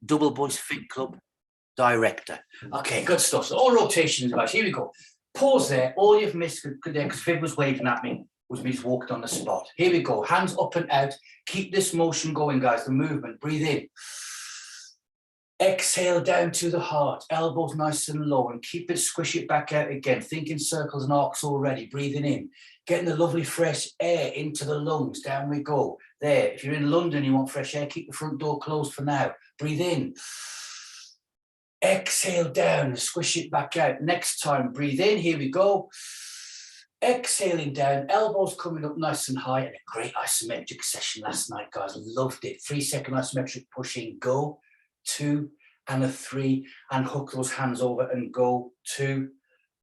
Double Boys Fit Club director. Okay, good stuff. So all rotations, guys. Here we go. Pause there. All you've missed there, because Viv was waving at me, was me just walking on the spot. Here we go. Hands up and out. Keep this motion going, guys. The movement. Breathe in. Exhale down to the heart. Elbows nice and low, and keep it, squish it back out again. Thinking circles and arcs already. Breathing in. Getting the lovely fresh air into the lungs. Down we go. There. If you're in London, you want fresh air, keep the front door closed for now. Breathe in. Exhale down, squish it back out. Next time, breathe in. Here we go. Exhaling down, elbows coming up nice and high. And a great isometric session last night, guys. Loved it. 3-second isometric pushing. Go. 2 and a 3. And hook those hands over and go. 2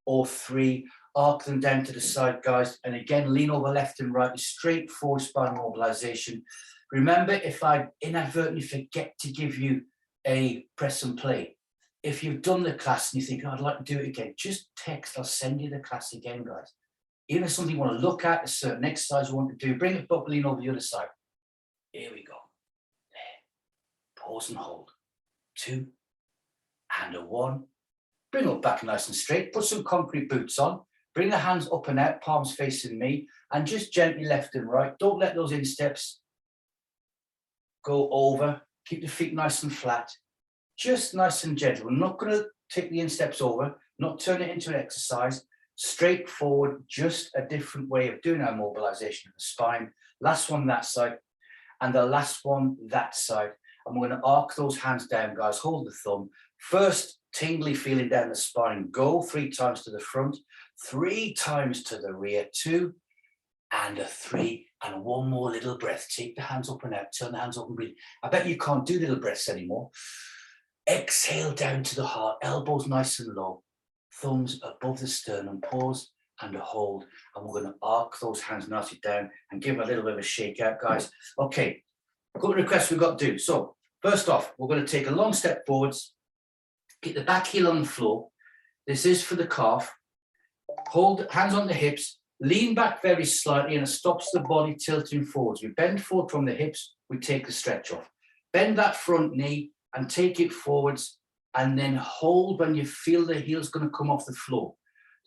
or 3. Arc them down to the side, guys. And again, lean over left and right. Straight forward spine mobilization. Remember, if I inadvertently forget to give you a press and play, if you've done the class and you think, oh, I'd like to do it again, just text. I'll send you the class again, guys. Even if something you want to look at, a certain exercise you want to do, bring it up, lean over the other side. Here we go. There. Pause and hold. 2 and a 1. Bring up back nice and straight. Put some concrete boots on. Bring the hands up and out, palms facing me, and just gently left and right. Don't let those insteps go over. Keep the feet nice and flat. Just nice and gentle. We're not going to take the insteps over, not turn it into an exercise. Straightforward, just a different way of doing our mobilization of the spine. Last one that side, and the last one that side. And we're going to arc those hands down, guys. Hold the thumb. First, tingly feeling down the spine. Go 3 times to the front, 3 times to the rear. 2 and a 3, and 1 more little breath. Take the hands up and out. Turn the hands up and breathe. I bet you can't do little breaths anymore. Exhale down to the heart. Elbows nice and low. Thumbs above the sternum. Pause and a hold. And we're going to arc those hands nicely down and give them a little bit of a shake out, guys. Okay, a couple of requests we've got to do. So first off, we're going to take a long step forwards. Get the back heel on the floor. This is for the calf. Hold hands on the hips. Lean back very slightly, and it stops the body tilting forwards. We bend forward from the hips. We take the stretch off. Bend that front knee and take it forwards, and then hold when you feel the heel's going to come off the floor.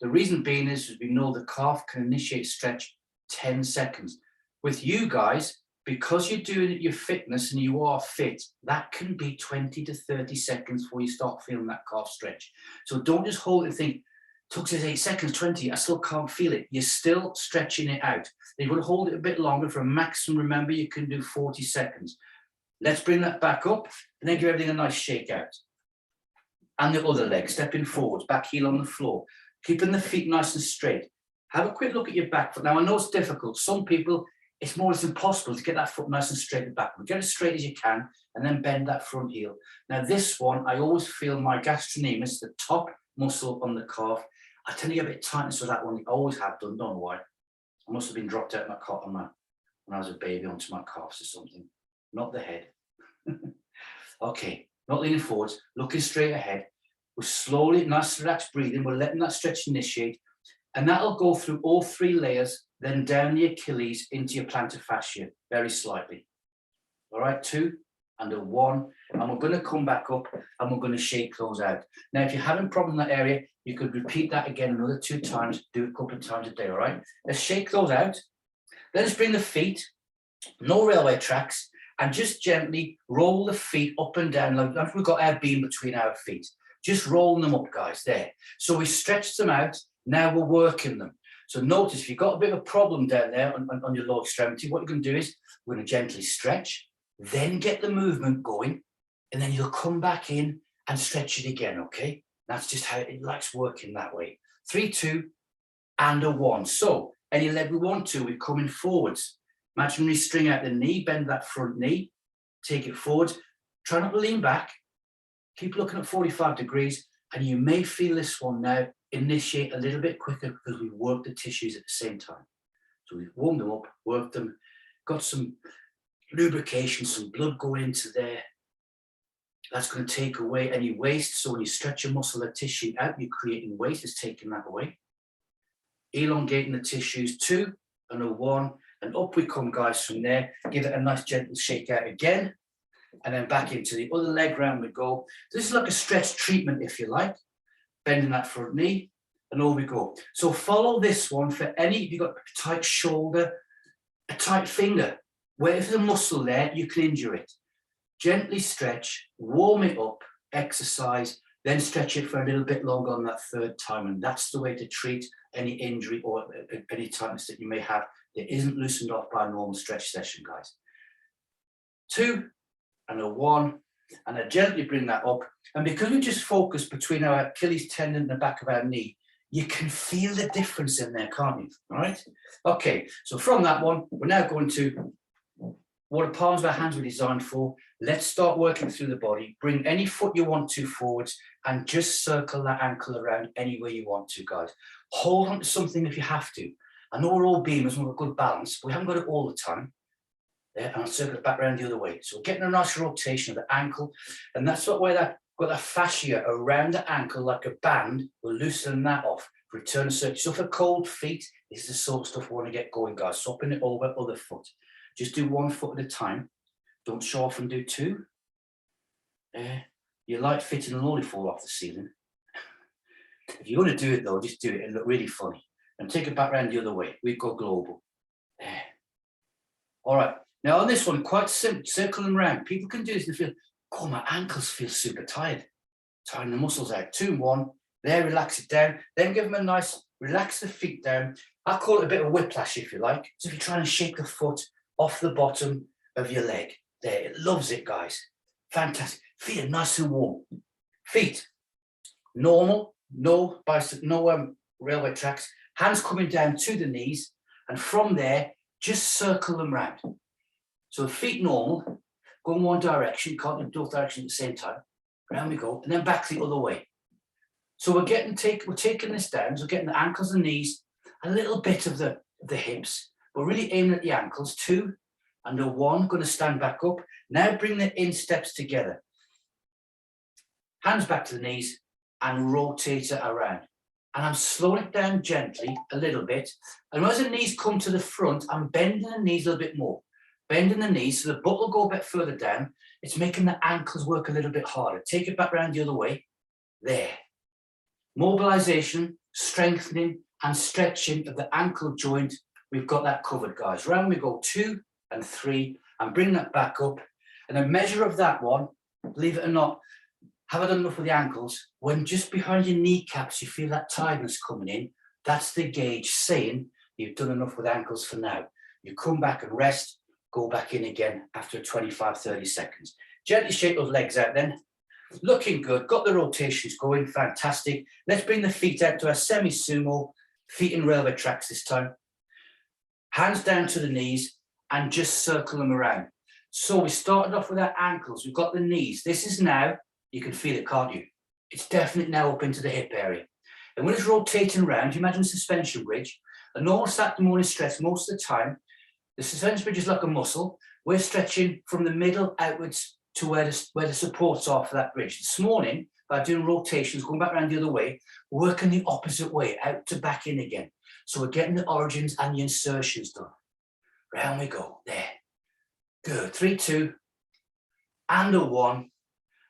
The reason being is we know the calf can initiate stretch 10 seconds. With you guys, because you're doing it your fitness and you are fit, that can be 20 to 30 seconds before you start feeling that calf stretch. So don't just hold it and think, took says 8 seconds, 20, I still can't feel it. You're still stretching it out. You've got to hold it a bit longer. For a maximum, remember, you can do 40 seconds. Let's bring that back up and then give everything a nice shake out. And the other leg, stepping forwards, back heel on the floor, keeping the feet nice and straight. Have a quick look at your back foot. Now, I know it's difficult. Some people, it's more or less impossible to get that foot nice and straight and backward. Get it straight as you can and then bend that front heel. Now, this one, I always feel my gastrocnemius, the top muscle on the calf, I tend to get a bit tightness with that one. I always have done, don't know why. I must have been dropped out of my cot when I was a baby onto my calves or something. Not the head. Okay, not leaning forwards, looking straight ahead. We're slowly, nice relaxed breathing. We're letting that stretch initiate. And that'll go through all 3 layers, then down the Achilles into your plantar fascia, very slightly. All right, 2 and a 1. And we're going to come back up and we're going to shake those out. Now, if you're having a problem in that area, you could repeat that again another 2 times, do it a couple of times a day, all right? Let's shake those out. Let's bring the feet, no railway tracks, and just gently roll the feet up and down. Like we've got our beam between our feet. Just rolling them up, guys, there. So we stretch them out. Now we're working them. So notice if you've got a bit of a problem down there on your lower extremity, what you're going to do is we're going to gently stretch, then get the movement going, and then you'll come back in and stretch it again, okay? That's just how it likes working that way. 3, 2, and a 1. So any leg we want to, we're coming forwards. Imagine we string out the knee, bend that front knee, take it forwards. Try not to lean back. Keep looking at 45 degrees, and you may feel this one now initiate a little bit quicker because we work the tissues at the same time. So we've warmed them up, worked them, got some lubrication, some blood going into there. That's going to take away any waste. So when you stretch a muscle or tissue out, you're creating waste. It's taking that away. Elongating the tissues, 2 and a 1. And up we come, guys, from there. Give it a nice gentle shake out again. and then back into the other leg, round we go. This is like a stretch treatment, if you like, bending that front knee, and over we go. So follow this one for any, if you've got a tight shoulder, a tight finger, where if there's a muscle there, you can injure it. Gently stretch, warm it up, exercise, then stretch it for a little bit longer on that third time. And that's the way to treat any injury or any tightness that you may have that isn't loosened off by a normal stretch session, guys. 2 and a 1, and I gently bring that up. And because we just focus between our Achilles tendon and the back of our knee, you can feel the difference in there, can't you? All right. Okay, so from that one, we're now going to what the palms of our hands were designed for. Let's start working through the body. Bring any foot you want to forwards and just circle that ankle around any way you want to, guys. Hold on to something if you have to. I know we're all beamers and we've got good balance, but we haven't got it all the time. There, and I'll circle it back around the other way. So we're getting a nice rotation of the ankle, and that's what where that got that fascia around the ankle like a band. We're loosening that off. Return to circle. So for cold feet, this is the sort of stuff we want to get going, guys. Swapping it over other foot. Just do 1 foot at a time. Don't show off and do 2. Your light fitting will only fall off the ceiling. If you're going to do it though, just do it and look really funny. And take it back around the other way. We go global. There. All right. Now on this one, quite simple. Circle them around. People can do this and feel, oh, my ankles feel super tired. Tiring the muscles out. 2 and 1. There, relax it down. Then give them a nice, relax the feet down. I call it a bit of whiplash, if you like. So if you're trying to shake the foot off the bottom of your leg. There, it loves it, guys. Fantastic. Feet are nice and warm. Feet, normal, no railway tracks. Hands coming down to the knees. And from there, just circle them round. So feet normal, go in one direction, can't do both directions at the same time. Round we go, and then back the other way. So we're taking this down, so we're getting the ankles and knees, a little bit of the hips. We're really aiming at the ankles. 2 and a 1, going to stand back up. Now bring the insteps together. Hands back to the knees and rotate it around. And I'm slowing it down gently a little bit. And as the knees come to the front, I'm bending the knees a little bit more. Bending the knees so the butt will go a bit further down. It's making the ankles work a little bit harder. Take it back around the other way. There. Mobilization, strengthening and stretching of the ankle joint. We've got that covered, guys. Round we go 2 and 3 and bring that back up. And a measure of that one, believe it or not, have I done enough with the ankles? When just behind your kneecaps, you feel that tiredness coming in, that's the gauge saying you've done enough with ankles for now. You come back and rest, go back in again after 25, 30 seconds. Gently shake those legs out then. Looking good, got the rotations going, fantastic. Let's bring the feet out to a semi-sumo, feet in railway tracks this time. Hands down to the knees and just circle them around. So we started off with our ankles, we've got the knees. This is now, you can feel it, can't you? It's definitely now up into the hip area. And when it's rotating around, you imagine a suspension bridge. A normal Saturday morning stretch, most of the time, the suspension bridge is like a muscle. We're stretching from the middle outwards to where the supports are for that bridge. This morning, by doing rotations, going back around the other way, working the opposite way, out to back in again. So we're getting the origins and the insertions done. Round we go, there. Good, 3, 2, and a 1.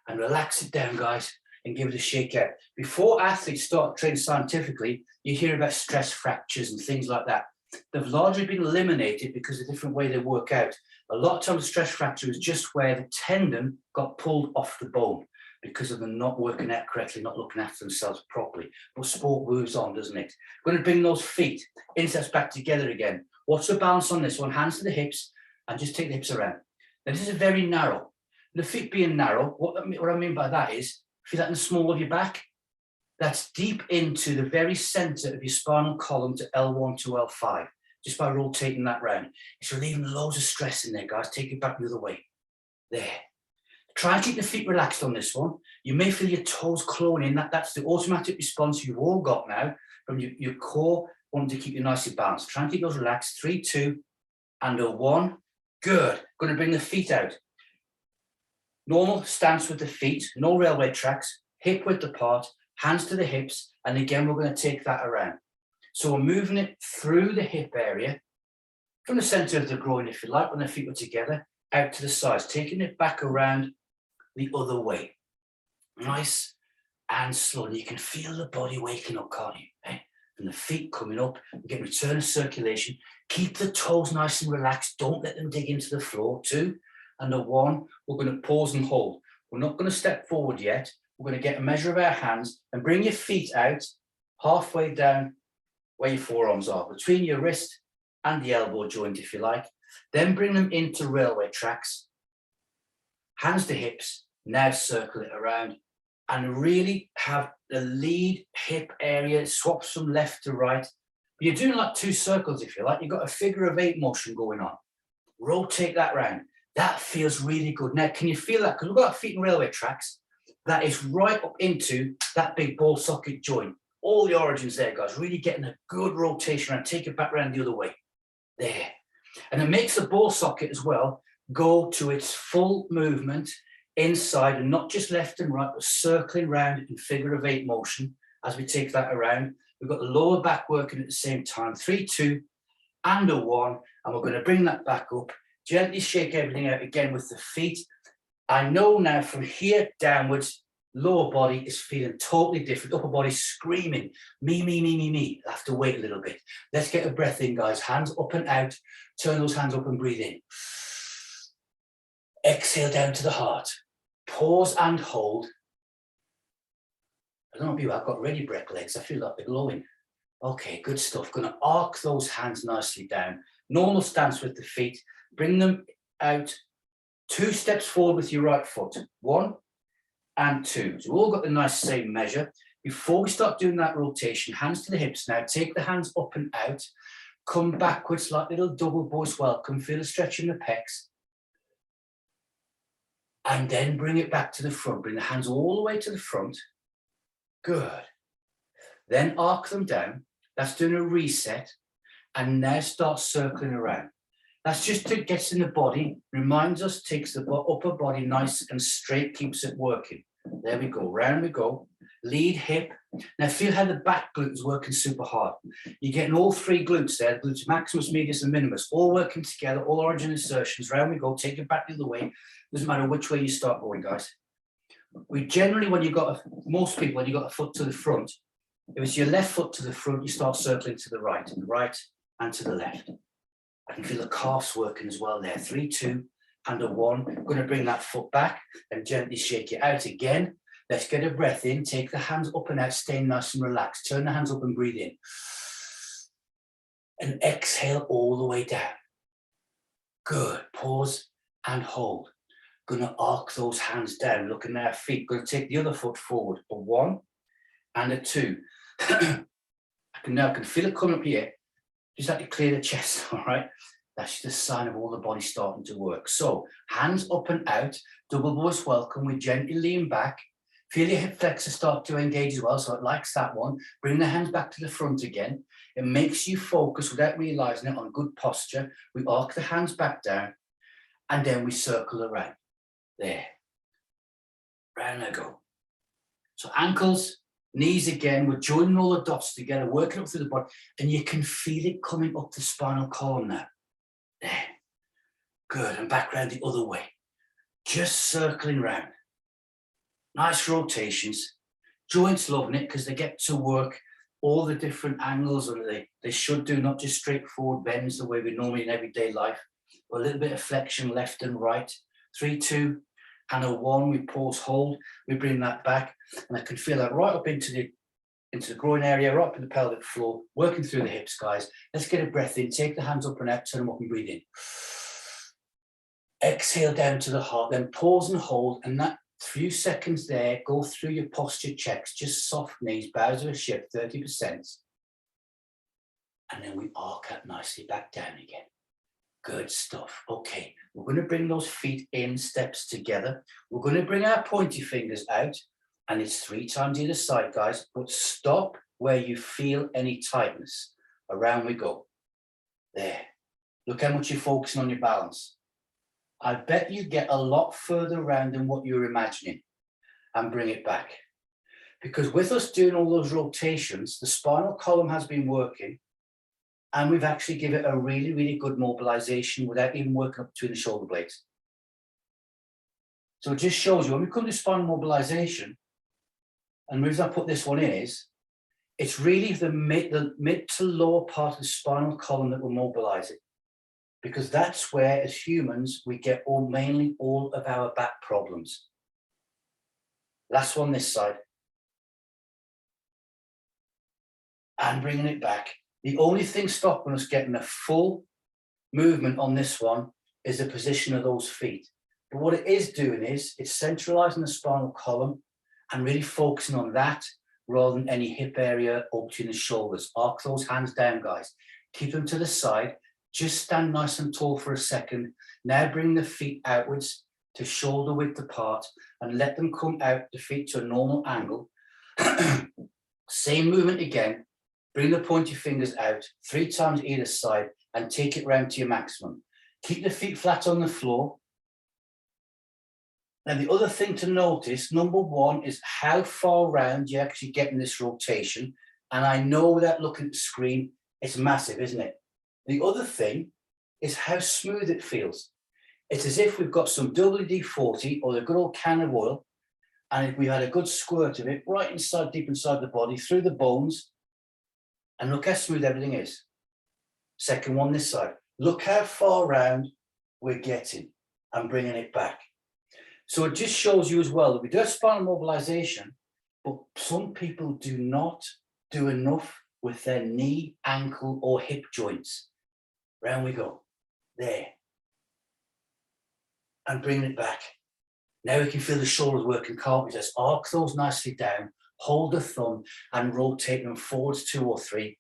And relax it down, guys, and give it a shake out. Before athletes start training scientifically, you hear about stress fractures and things like that. They've largely been eliminated because of the different way they work out. A lot of times stress fracture is just where the tendon got pulled off the bone because of them not working out correctly, not looking after themselves properly. But sport moves on, doesn't it? We're going to bring those feet, insteps back together again. What's the balance on this one? Hands to the hips and just take the hips around. Now this is very narrow. The feet being narrow, what I mean by that is, feel that in the small of your back? That's deep into the very center of your spinal column to L1 to L5, just by rotating that round. It's relieving loads of stress in there, guys. Take it back the other way. There. Try and keep the feet relaxed on this one. You may feel your toes clawing in. That's the automatic response you've all got now from your core, wanting to keep you nicely balanced. Try and keep those relaxed. 3, 2, and a 1. Good. Going to bring the feet out. Normal stance with the feet, no railway tracks, hip width apart, hands to the hips, and again, we're going to take that around. So we're moving it through the hip area, from the center of the groin, if you like, when the feet are together, out to the sides, taking it back around the other way. Nice and slow. And you can feel the body waking up, can't you? Eh? And the feet coming up, get return of circulation. Keep the toes nice and relaxed. Don't let them dig into the floor. 2 and a 1. We're going to pause and hold. We're not going to step forward yet. We're going to get a measure of our hands and bring your feet out halfway down where your forearms are, between your wrist and the elbow joint, if you like. Then bring them into railway tracks. Hands to hips. Now circle it around and really have the lead hip area swaps from left to right. You're doing like 2 circles, if you like. You've got a figure of 8 motion going on. Rotate that round. That feels really good. Now, can you feel that? Because we've got our feet in railway tracks. That is right up into that big ball socket joint. All the origins there, guys. Really getting a good rotation and take it back around the other way. There. And it makes the ball socket as well go to its full movement inside, and not just left and right, but circling round in figure of 8 motion as we take that around. We've got the lower back working at the same time. 3, 2, and a 1. And we're going to bring that back up. Gently shake everything out again with the feet. I know now from here downwards, lower body is feeling totally different. Upper body screaming, me, me, me, me, me. I'll have to wait a little bit. Let's get a breath in, guys. Hands up and out. Turn those hands up and breathe in. Exhale down to the heart. Pause and hold. I don't know about you, I've got ready breath legs. I feel like they're glowing. Okay, good stuff. Going to arc those hands nicely down. Normal stance with the feet. Bring them out 2 steps forward with your right foot. 1 and 2. So we've all got the nice same measure. Before we start doing that rotation, hands to the hips now. Take the hands up and out. Come backwards like little double boys welcome. Feel a stretch in the pecs. And then bring it back to the front. Bring the hands all the way to the front. Good. Then arc them down. That's doing a reset. And now start circling around. That's just to get in the body, reminds us, takes the upper body nice and straight, keeps it working. There we go, round we go. Lead hip. Now feel how the back glute is working super hard. You're getting all 3 glutes there, glutes maximus, medius, and minimus, all working together, all origin insertions. Round we go, take it back the other way. Doesn't matter which way you start going, guys. We generally, most people, when you've got a foot to the front, if it's your left foot to the front, you start circling to the right and to the left. I can feel the calves working as well there. 3, 2, and a 1. I'm going to bring that foot back and gently shake it out again. Let's get a breath in. Take the hands up and out, stay nice and relaxed. Turn the hands up and breathe in. And exhale all the way down. Good. Pause and hold. Going to arc those hands down, looking at our feet. Going to take the other foot forward. A 1 and a 2. I can feel it coming up here. Just like to clear the chest, all right? That's just a sign of all the body starting to work. So hands up and out, double voice welcome. We gently lean back. Feel your hip flexor start to engage as well. So it likes that one. Bring the hands back to the front again. It makes you focus without realizing it on good posture. We arc the hands back down and then we circle around. There. Round I go. So ankles, knees again, we're joining all the dots together, working up through the body, and you can feel it coming up the spinal column now. There. Good, and back round the other way. Just circling round. Nice rotations. Joints loving it because they get to work all the different angles that they should do, not just straightforward bends the way we normally in everyday life, but a little bit of flexion left and right. 3, 2, and a 1, we pause, hold, we bring that back, and I can feel that right up into the groin area, right up in the pelvic floor, working through the hips, guys. Let's get a breath in, take the hands up and out, turn them up and breathe in. Exhale down to the heart, then pause and hold, and that few seconds there, go through your posture checks, just soft knees, bows of a ship, 30%. And then we arc out nicely back down again. Good stuff. Okay, we're going to bring those feet in steps together. We're going to bring our pointy fingers out, and it's 3 times either side, guys, but stop where you feel any tightness. Around we go. There. Look how much you're focusing on your balance. I bet you get a lot further around than what you're imagining, and bring it back. Because with us doing all those rotations, the spinal column has been working, and we've actually given it a really, really good mobilization without even working up between the shoulder blades. So it just shows you when we come to spinal mobilization, and the reason I put this one in is, it's really the mid to lower part of the spinal column that we're mobilizing, because that's where, as humans, we get mainly all of our back problems. Last one this side. And bringing it back. The only thing stopping us getting a full movement on this one is the position of those feet. But what it is doing is, it's centralizing the spinal column and really focusing on that rather than any hip area up between the shoulders. Arc those hands down, guys. Keep them to the side. Just stand nice and tall for a second. Now bring the feet outwards to shoulder width apart and let them come out, the feet to a normal angle. Same movement again. Bring the pointy fingers out 3 times either side and take it round to your maximum. Keep the feet flat on the floor. Now, the other thing to notice, number one, is how far round you actually get in this rotation. And I know without looking at the screen, it's massive, isn't it? The other thing is how smooth it feels. It's as if we've got some WD-40 or the good old can of oil, and we had a good squirt of it right inside, deep inside the body, through the bones. And look how smooth everything is. Second one this side. Look how far round we're getting and bringing it back. So it just shows you as well that we do have spinal mobilization, but some people do not do enough with their knee, ankle, or hip joints. Round we go. There. And bringing it back. Now we can feel the shoulders working carpet. Just arc those nicely down, hold the thumb, and rotate them forwards 2 or 3,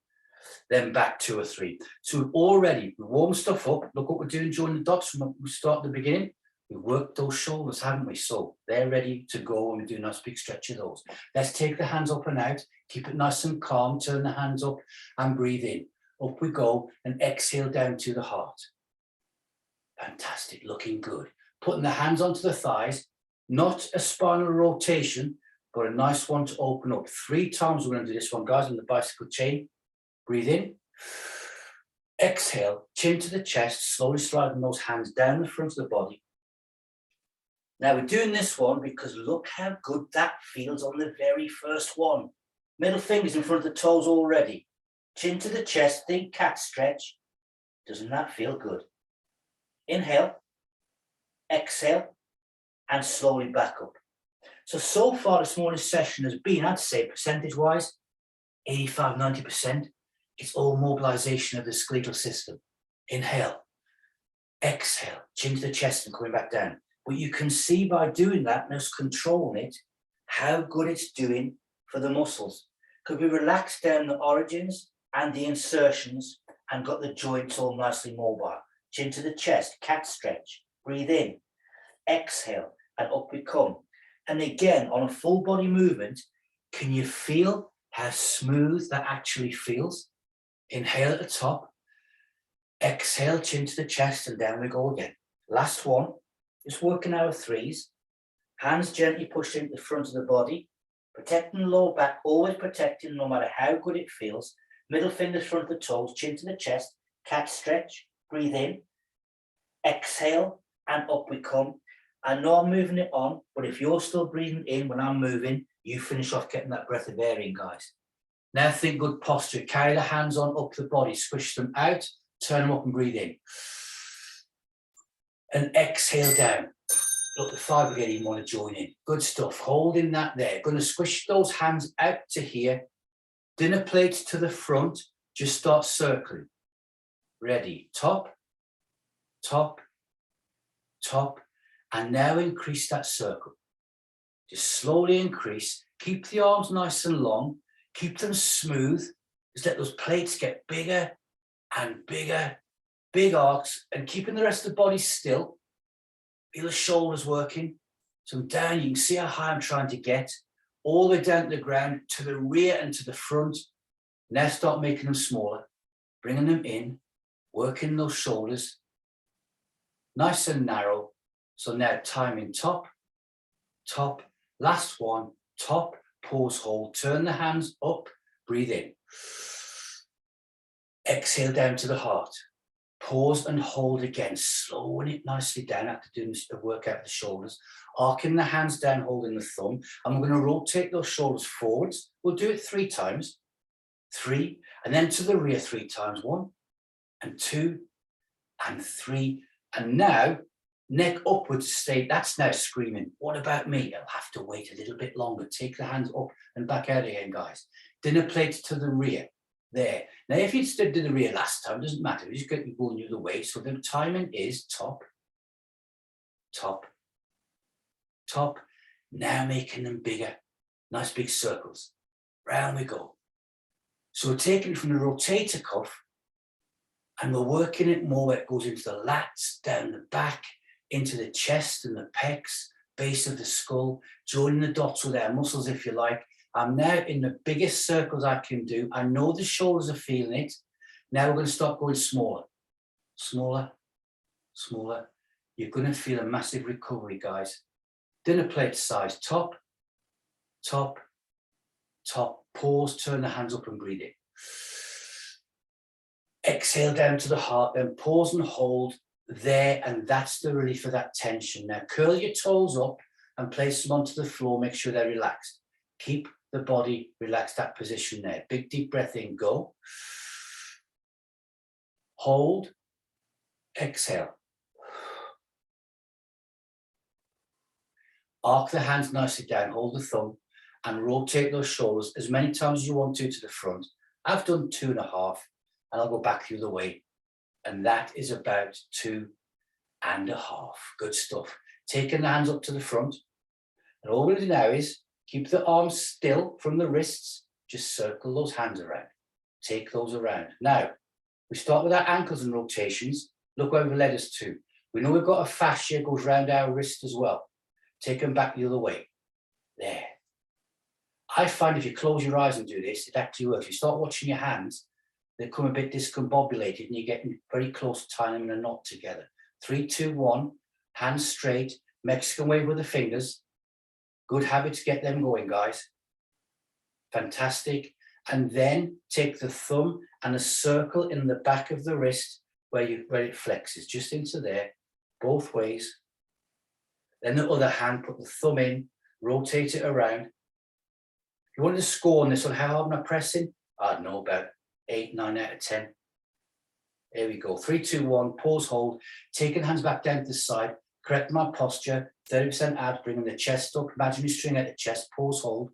then back 2 or 3. So we've already warmed stuff up. Look what we're doing during the dots from we start at the beginning. We worked those shoulders, haven't we? So they're ready to go when we do a nice big stretch of those. Let's take the hands up and out. Keep it nice and calm. Turn the hands up and breathe in. Up we go and exhale down to the heart. Fantastic, looking good. Putting the hands onto the thighs, not a spinal rotation, but a nice one to open up. 3 times we're going to do this one, guys, on the bicycle chain. Breathe in. Exhale, chin to the chest, slowly sliding those hands down the front of the body. Now we're doing this one because look how good that feels on the very first one. Middle fingers in front of the toes already. Chin to the chest, think cat stretch. Doesn't that feel good? Inhale, exhale, and slowly back up. So far this morning's session has been, I'd say percentage-wise, 85, 90%. It's all mobilization of the skeletal system. Inhale, exhale, chin to the chest and coming back down. But you can see by doing that and us controlling it, how good it's doing for the muscles. Because we relaxed down the origins and the insertions and got the joints all nicely mobile. Chin to the chest, cat stretch. Breathe in, exhale, and up we come. And again, on a full body movement, can you feel how smooth that actually feels? Inhale at the top, exhale, chin to the chest, and down we go again. Last one, just working our 3s. Hands gently pushed into the front of the body, protecting the lower back, always protecting no matter how good it feels. Middle fingers front of the toes, chin to the chest, cat stretch, breathe in, exhale, and up we come. I know I'm moving it on, but if you're still breathing in when I'm moving, you finish off getting that breath of air in, guys. Now think good posture. Carry the hands on up the body, squish them out, turn them up and breathe in. And exhale down. Look, the 5 again, you want to join in. Good stuff. Holding that there. Going to squish those hands out to here. Dinner plates to the front. Just start circling. Ready. Top, top, top. And now increase that circle. Just slowly increase. Keep the arms nice and long. Keep them smooth. Just let those plates get bigger and bigger. Big arcs. And keeping the rest of the body still. Feel the shoulders working. So I'm down. You can see how high I'm trying to get. All the way down to the ground, to the rear and to the front. Now start making them smaller. Bringing them in. Working those shoulders. Nice and narrow. So now timing top, top, last one, top, pause, hold, turn the hands up, breathe in. Exhale down to the heart. Pause and hold again, slowing it nicely down after doing this workout of the shoulders, arcing the hands down, holding the thumb, and we're going to rotate those shoulders forwards. We'll do it 3 times, 3, and then to the rear 3 times, 1 and 2 and 3, and now neck upwards, stay. That's now screaming, what about me? I'll have to wait a little bit longer. Take the hands up and back out again, guys. Dinner plates to the rear. There. Now, if you did the rear last time, it doesn't matter. You just get you going the other way. So the timing is top, top, top. Now making them bigger. Nice big circles. Round we go. So we're taking it from the rotator cuff and we're working it more where it goes into the lats, down the back, into the chest and the pecs, base of the skull, joining the dots with our muscles, if you like. I'm now in the biggest circles I can do. I know the shoulders are feeling it. Now we're going to start going smaller, smaller, smaller. You're going to feel a massive recovery, guys. Dinner plate size, top, top, top. Pause, turn the hands up and breathe in. Exhale down to the heart, then pause and hold there, and that's the relief of that tension. Now curl your toes up and place them onto the floor. Make sure they're relaxed. Keep the body relaxed, that position there. Big deep breath in, go. Hold, exhale. Arc the hands nicely down, hold the thumb, and rotate those shoulders as many times as you want to the front. I've done 2.5, and I'll go back the other way. And that is about 2.5. Good stuff. Taking the hands up to the front. And all we're going to do now is keep the arms still from the wrists. Just circle those hands around. Take those around. Now, we start with our ankles and rotations. Look where we've led us to. We know we've got a fascia that goes around our wrist as well. Take them back the other way. There. I find if you close your eyes and do this, it actually works. You start watching your hands, they become a bit discombobulated and you're getting very close to tying them in a knot together. 3, 2, 1, hands straight, Mexican wave with the fingers. Good habit to get them going, guys. Fantastic. And then take the thumb and a circle in the back of the wrist where it flexes, just into there, both ways. Then the other hand, put the thumb in, rotate it around. If you wanted to score on this one, how hard am I pressing? I don't know, about 8, 9 out of 10. There we go. 3, 2, 1, pause, hold. Taking hands back down to the side. Correct my posture. 30% out, bringing the chest up. Imaginary string out the chest. Pause, hold.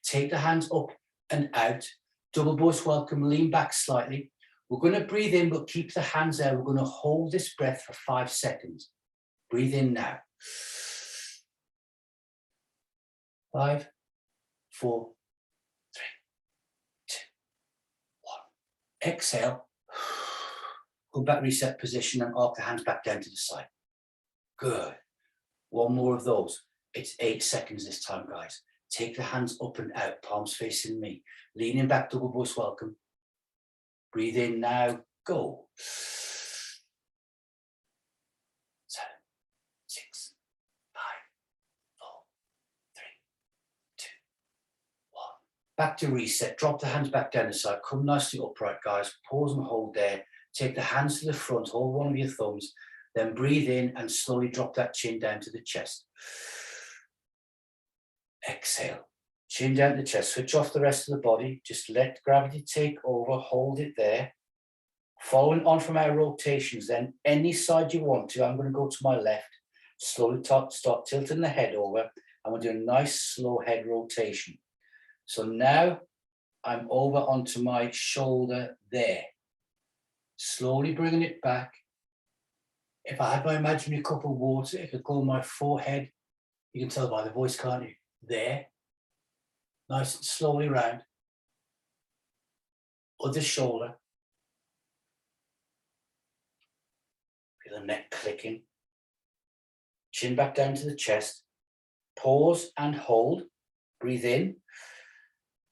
Take the hands up and out. Double voice welcome. Lean back slightly. We're going to breathe in, but keep the hands there. We're going to hold this breath for 5 seconds. Breathe in now. 5, 4, 3, 2, 1. Exhale. Go back, reset position, and arc the hands back down to the side. Good. One more of those. It's 8 seconds this time, guys. Take the hands up and out, palms facing me. Leaning back, double voice welcome. Breathe in now. Go. 7, 6, 5, 4, 3, 2, 1. Back to reset. Drop the hands back down the side. Come nicely upright, guys. Pause and hold there. Take the hands to the front. Hold one of your thumbs. Then breathe in and slowly drop that chin down to the chest. Exhale. Chin down to the chest. Switch off the rest of the body. Just let gravity take over. Hold it there. Following on from our rotations, then any side you want to. I'm going to go to my left. Slowly start tilting the head over. And we'll do a nice slow head rotation. So now I'm over onto my shoulder there. Slowly bringing it back. If I had my imaginary cup of water, it could go on my forehead. You can tell by the voice, can't you? There. Nice and slowly round. Other shoulder. Feel the neck clicking. Chin back down to the chest. Pause and hold. Breathe in.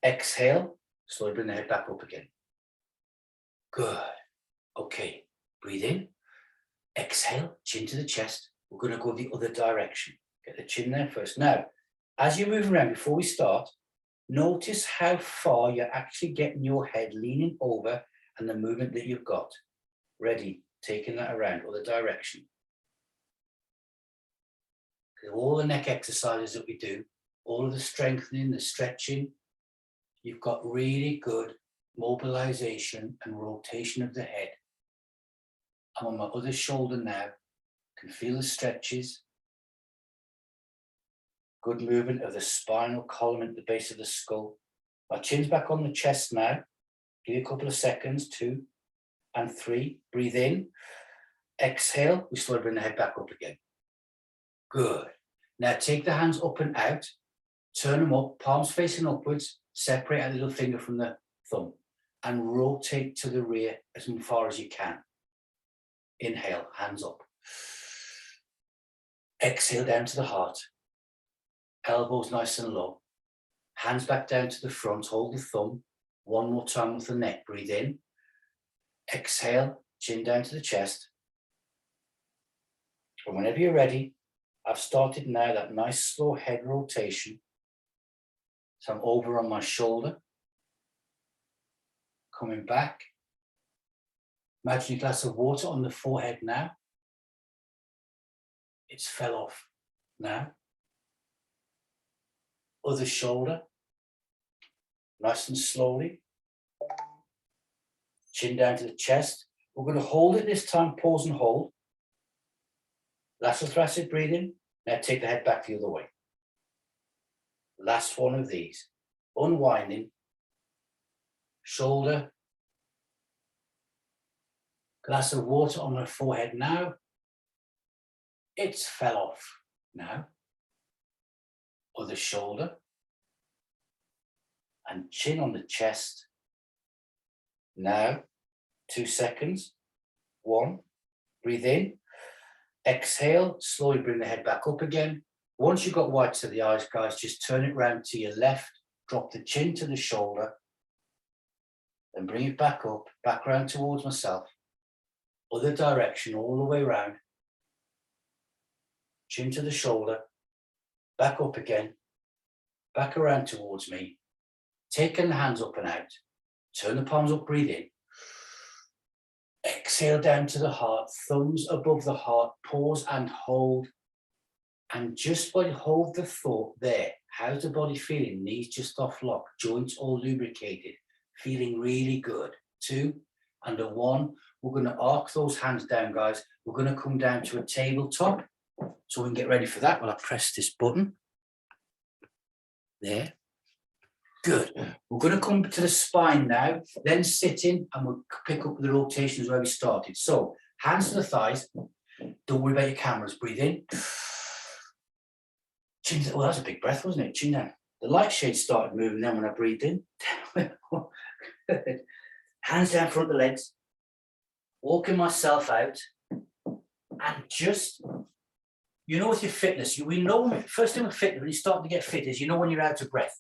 Exhale. Slowly bring the head back up again. Good. Okay. Breathe in. Exhale. Chin to the chest. We're going to go the other direction. Get the chin there first. Now, as you move around, before we start, notice how far you're actually getting your head leaning over and the movement that you've got. Ready? taking that around, other direction. All the neck exercises that we do, all of the strengthening, the stretching, you've got really good mobilization and rotation of the head. I'm on my other shoulder now, can feel the stretches. Good movement of the spinal column at the base of the skull. My chin's back on the chest now. Give you a couple of seconds, 2 and 3. Breathe in, exhale, we slowly bring the head back up again. Good. Now take the hands up and out, turn them up, palms facing upwards, separate a little finger from the thumb and rotate to the rear as far as you can. Inhale, hands up. Exhale down to the heart. Elbows nice and low. Hands back down to the front, hold the thumb. One more time with the neck, breathe in. Exhale, chin down to the chest. And whenever you're ready, I've started now that nice slow head rotation. So I'm over on my shoulder. Coming back. Imagine a glass of water on the forehead now. It's fell off now. Other shoulder. Nice and slowly. Chin down to the chest. We're going to hold it this time, pause and hold. Lateral thoracic breathing. Now take the head back the other way. Last one of these. Unwinding. Shoulder. Glass of water on the forehead now. It's fell off now. Other shoulder. And chin on the chest. Now, 2 seconds. 1, breathe in. Exhale, slowly bring the head back up again. Once you've got whites of the eyes, guys, just turn it round to your left, drop the chin to the shoulder, then bring it back up, back round towards myself. Other direction, all the way round. Chin to the shoulder, back up again, back around towards me. Taking the hands up and out. Turn the palms up, breathe in. Exhale down to the heart, thumbs above the heart, pause and hold. And just by hold the thought there, how's the body feeling? Knees just off lock, joints all lubricated, feeling really good. 2 and a 1. We're going to arc those hands down, guys. We're going to come down to a tabletop. So we can get ready for that while I press this button. There. Good. We're going to come to the spine now, then sitting, and we'll pick up the rotations where we started. So, hands to the thighs. Don't worry about your cameras. Breathe in. Chin. Oh, that was a big breath, wasn't it? Chin down. The light shade started moving then when I breathed in. Hands down front of the legs. Walking myself out. And just, you know, with your fitness, we know, first thing with fitness, when you start to get fit is, you know, when you're out of breath.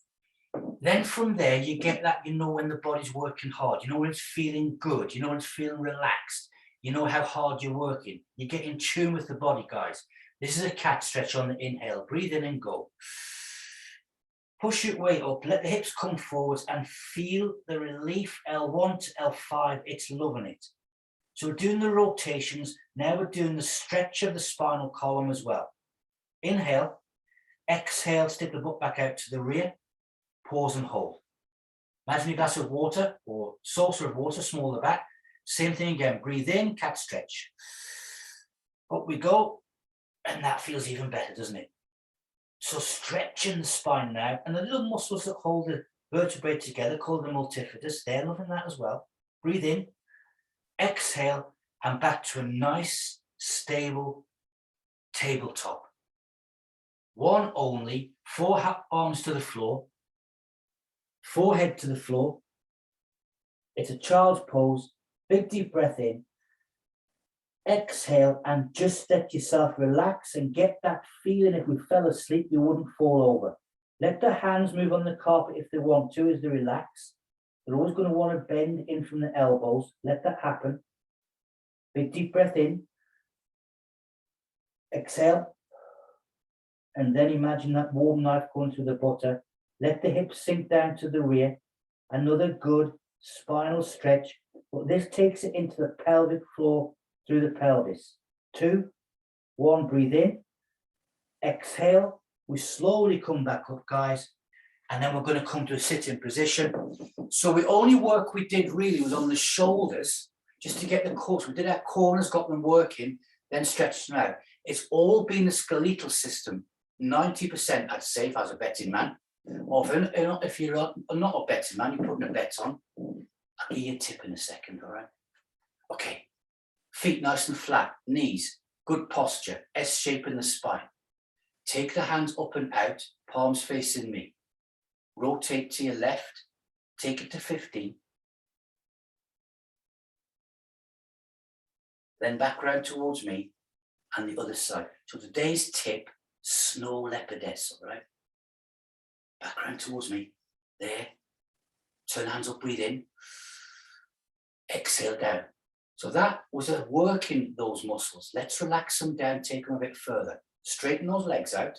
Then from there, you get that, you know, when the body's working hard, you know, when it's feeling good, you know, when it's feeling relaxed, you know how hard you're working. You get in tune with the body, guys. This is a cat stretch on the inhale. Breathe in and go. Push your way up, let the hips come forwards and feel the relief, L1 to L5. It's loving it. So we're doing the rotations. Now we're doing the stretch of the spinal column as well. Inhale, exhale, stick the butt back out to the rear. Pause and hold. Imagine a glass of water or saucer of water, smaller back. Same thing again. Breathe in, cat stretch. Up we go. And that feels even better, doesn't it? So stretching the spine now. And the little muscles that hold the vertebrae together, called the multifidus, they're loving that as well. Breathe in, exhale, and back to a nice, stable tabletop. 1 only, 4 arms to the floor. Forehead to the floor. It's a child's pose. Big deep breath in. Exhale and just let yourself relax and get that feeling. If we fell asleep, you wouldn't fall over. Let the hands move on the carpet if they want to as they relax. They're always going to want to bend in from the elbows. Let that happen. Big deep breath in. Exhale. And then imagine that warm knife going through the butter. Let the hips sink down to the rear. Another good spinal stretch. But this takes it into the pelvic floor through the pelvis. 2, 1, breathe in. Exhale. We slowly come back up, guys. And then we're going to come to a sitting position. So the only work we did really was on the shoulders, just to get the core. We did our corners, got them working, then stretched them out. It's all been the skeletal system. 90%, I'd say, if I was a betting man. Often, if you're not a betting man, you're putting a bet on. I'll give you a tip in a second, all right? Okay. Feet nice and flat, knees, good posture, S shape in the spine. Take the hands up and out, palms facing me. Rotate to your left, take it to 15. Then back round towards me and the other side. So today's tip, snow leopardess, all right? Back round towards me, there. Turn hands up, breathe in. Exhale down. So that was a working those muscles. Let's relax them down, take them a bit further. Straighten those legs out.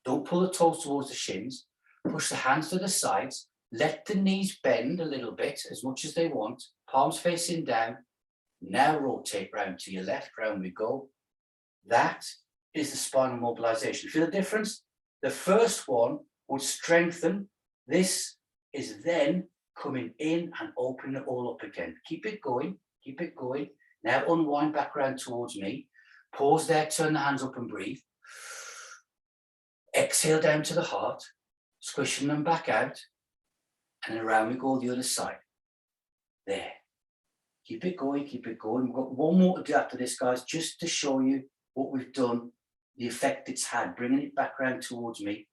Don't pull the toes towards the shins. Push the hands to the sides. Let the knees bend a little bit, as much as they want. Palms facing down. Now rotate round to your left. Round we go. That is the spinal mobilization. Feel the difference? The first one would strengthen. This is then coming in and opening it all up again. Keep it going. Keep it going. Now unwind back around towards me. Pause there. Turn the hands up and breathe. Exhale down to the heart. Squishing them back out, and then around we go the other side. There. Keep it going, keep it going. We've got one more to do after this, guys, just to show you what we've done, the effect it's had, bringing it back around towards me.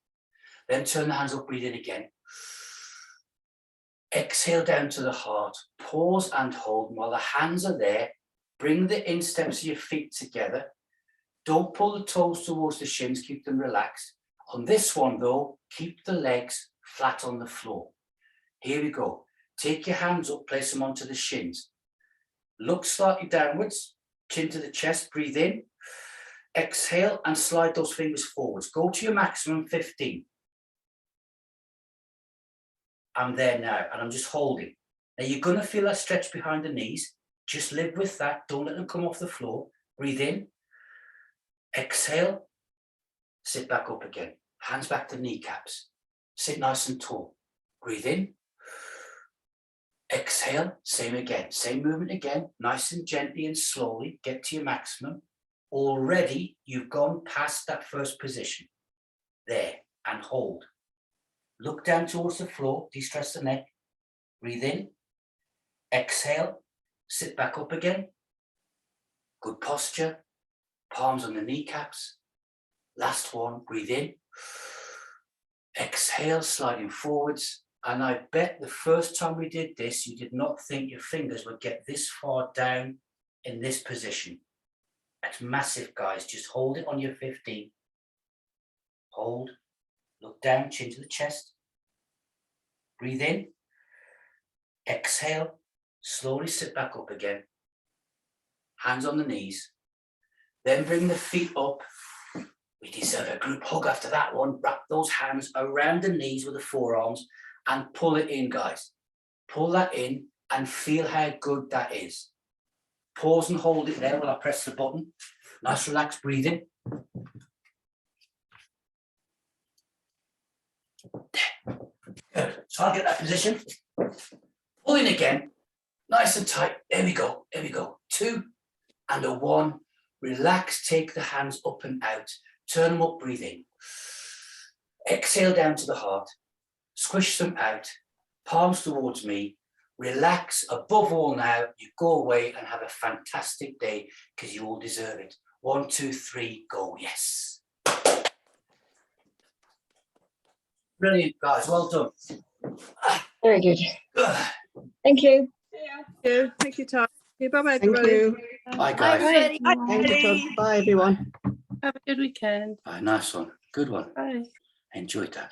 Then turn the hands up, breathe in again. Exhale down to the heart. Pause and hold. While the hands are there, bring the insteps of your feet together. Don't pull the toes towards the shins, keep them relaxed. On this one, though, keep the legs flat on the floor. Here we go. Take your hands up, place them onto the shins. Look slightly downwards, chin to the chest, breathe in. Exhale and slide those fingers forwards. Go to your maximum 15. I'm there now, and I'm just holding. Now, you're going to feel that stretch behind the knees. Just live with that. Don't let them come off the floor. Breathe in. Exhale. Sit back up again. Hands back to kneecaps. Sit nice and tall. Breathe in. Exhale. Same again. Same movement again. Nice and gently and slowly. Get to your maximum. Already, you've gone past that first position. There. And hold. Look down towards the floor. De-stress the neck. Breathe in. Exhale. Sit back up again. Good posture. Palms on the kneecaps. Last one, breathe in. Exhale, sliding forwards. And I bet the first time we did this, you did not think your fingers would get this far down in this position. That's massive, guys. Just hold it on your 15. Hold. Look down, chin to the chest. Breathe in. Exhale. Slowly sit back up again. Hands on the knees. Then bring the feet up. We deserve a group hug after that one. Wrap those hands around the knees with the forearms and pull it in, guys. Pull that in and feel how good that is. Pause and hold it there while I press the button. Nice relaxed breathing. Good. So I'll get that position. Pull in again. Nice and tight. There we go. There we go. 2 and a 1. Relax. Take the hands up and out. Turn them up, breathe in. Exhale down to the heart. Squish them out. Palms towards me. Relax. Above all now, you go away and have a fantastic day because you all deserve it. 1, 2, 3, go. Yes. Brilliant, guys. Well done. Very good. Thank you. Yeah. Thank you, Tom. Bye-bye, Thank everybody. you. Bye, guys. Thank you, Tom. Bye, everyone. Have a good weekend. Nice one. Good one. Bye. Enjoyed that.